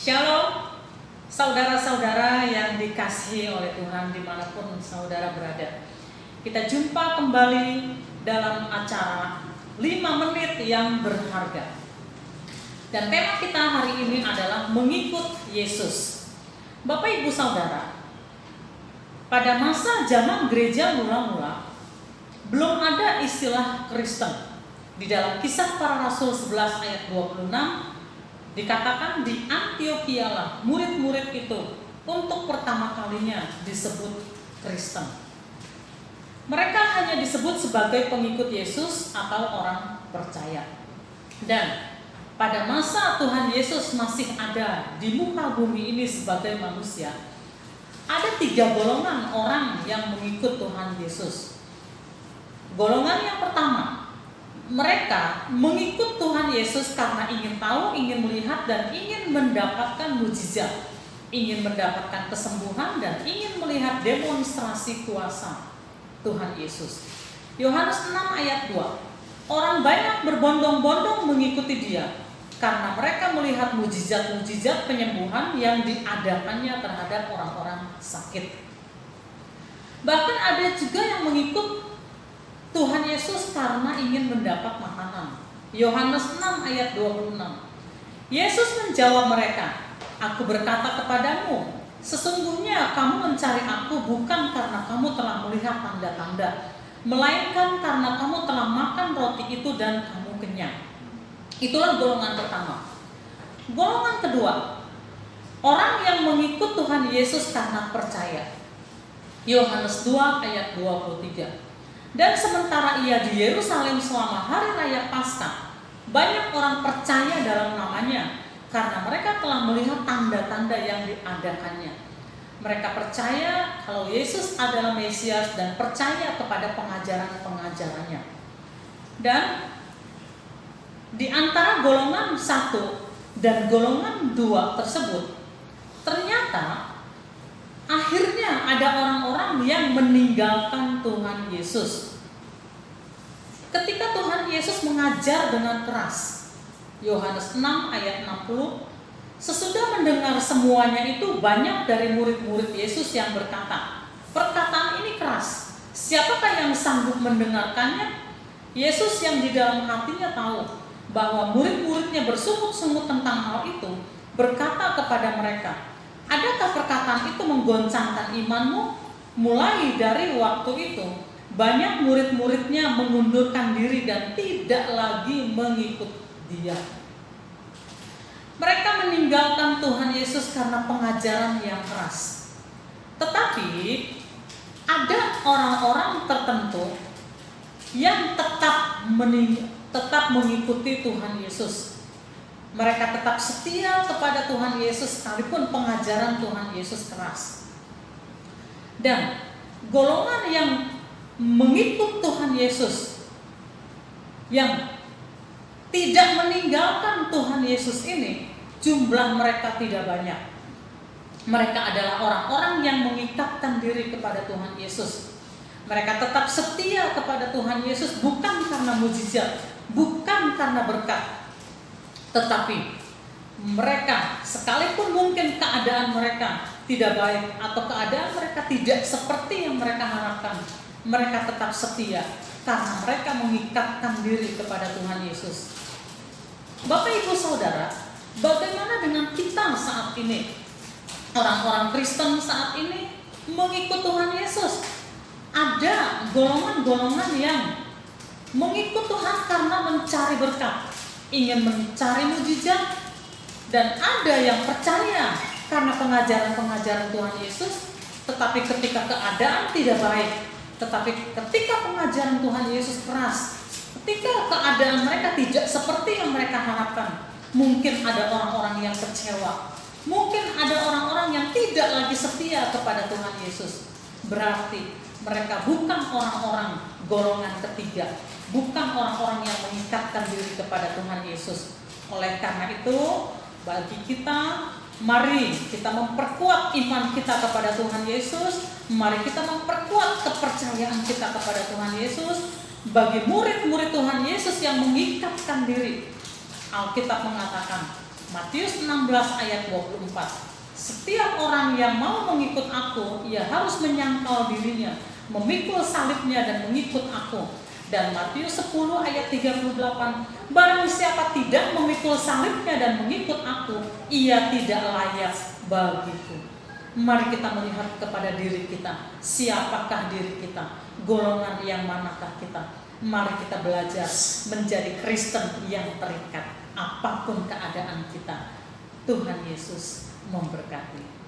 Shalom, saudara-saudara yang dikasihi oleh Tuhan dimanapun saudara berada. Kita jumpa kembali dalam acara 5 menit yang berharga. Dan tema kita hari ini adalah mengikut Yesus. Bapak Ibu Saudara, pada masa zaman gereja mula-mula belum ada istilah Kristen. Di dalam Kisah Para Rasul 11 ayat 26 dikatakan di Antiokhia lah murid-murid itu untuk pertama kalinya disebut Kristen. Mereka hanya disebut sebagai pengikut Yesus atau orang percaya. Dan pada masa Tuhan Yesus masih ada di muka bumi ini sebagai manusia, ada 3 golongan orang yang mengikut Tuhan Yesus. Golongan yang pertama, mereka mengikut Tuhan Yesus karena ingin tahu, ingin melihat, dan ingin mendapatkan mujizat, ingin mendapatkan kesembuhan, dan ingin melihat demonstrasi kuasa Tuhan Yesus. Yohanes 6 ayat 2, orang banyak berbondong-bondong mengikuti dia karena mereka melihat mujizat-mujizat penyembuhan yang diadakannya terhadap orang-orang sakit. Bahkan ada juga yang mengikut Tuhan Yesus karena ingin mendapat makanan. Yohanes 6 ayat 26. Yesus menjawab mereka, "Aku berkata kepadamu, sesungguhnya kamu mencari aku bukan karena kamu telah melihat tanda-tanda, melainkan karena kamu telah makan roti itu dan kamu kenyang." Itulah golongan pertama. Golongan kedua, orang yang mengikut Tuhan Yesus karena percaya. Yohanes 2 ayat 23. Dan sementara ia di Yerusalem selama hari raya Paskah, banyak orang percaya dalam namanya karena mereka telah melihat tanda-tanda yang diadakannya. Mereka percaya kalau Yesus adalah Mesias dan percaya kepada pengajaran-pengajarannya. Dan di antara golongan 1 dan golongan 2 tersebut, ternyata akhirnya ada orang-orang yang meninggalkan Tuhan Yesus. Ketika Tuhan Yesus mengajar dengan keras, Yohanes 6 ayat 60, sesudah mendengar semuanya itu banyak dari murid-murid Yesus yang berkata, "Perkataan ini keras, siapakah yang sanggup mendengarkannya?" Yesus yang di dalam hatinya tahu bahwa murid-muridnya bersungut-sungut tentang hal itu, berkata kepada mereka, "Adakah perkataan itu menggoncangkan imanmu?" Mulai dari waktu itu, banyak murid-muridnya mengundurkan diri dan tidak lagi mengikut dia. Mereka meninggalkan Tuhan Yesus karena pengajaran yang keras. Tetapi ada orang-orang tertentu yang tetap mengikuti Tuhan Yesus. Mereka tetap setia kepada Tuhan Yesus sekalipun pengajaran Tuhan Yesus keras. Dan golongan yang mengikut Tuhan Yesus, yang tidak meninggalkan Tuhan Yesus ini, jumlah mereka tidak banyak. Mereka adalah orang-orang yang mengikatkan diri kepada Tuhan Yesus. Mereka tetap setia kepada Tuhan Yesus bukan karena mujizat, bukan karena berkat, tetapi mereka, sekalipun mungkin keadaan mereka tidak baik atau keadaan mereka tidak seperti yang mereka harapkan, mereka tetap setia karena mereka mengikatkan diri kepada Tuhan Yesus. Bapak Ibu Saudara, bagaimana dengan kita saat ini? Orang-orang Kristen saat ini mengikut Tuhan Yesus. Ada golongan-golongan yang mengikut Tuhan karena mencari berkat, ingin mencari mujizat, dan ada yang percaya karena pengajaran-pengajaran Tuhan Yesus, tetapi ketika keadaan tidak baik, tetapi ketika pengajaran Tuhan Yesus keras, ketika keadaan mereka tidak seperti yang mereka harapkan, mungkin ada orang-orang yang kecewa, mungkin ada orang-orang yang tidak lagi setia kepada Tuhan Yesus. Berarti mereka bukan orang-orang golongan ketiga, bukan orang-orang yang mengikatkan diri kepada Tuhan Yesus. Oleh karena itu, bagi kita, mari kita memperkuat iman kita kepada Tuhan Yesus. Mari kita memperkuat kepercayaan kita kepada Tuhan Yesus. Bagi murid-murid Tuhan Yesus yang mengikatkan diri, Alkitab mengatakan Matius 16 ayat 24. Setiap orang yang mau mengikut aku, ia harus menyangkal dirinya, memikul salibnya dan mengikut aku. Dan Matius 10 ayat 38, barang siapa tidak memikul salibnya dan mengikut aku, ia tidak layak bagiku. Mari kita melihat kepada diri kita. Siapakah diri kita? Golongan yang manakah kita? Mari kita belajar menjadi Kristen yang terikat apapun keadaan kita. Tuhan Yesus memberkati.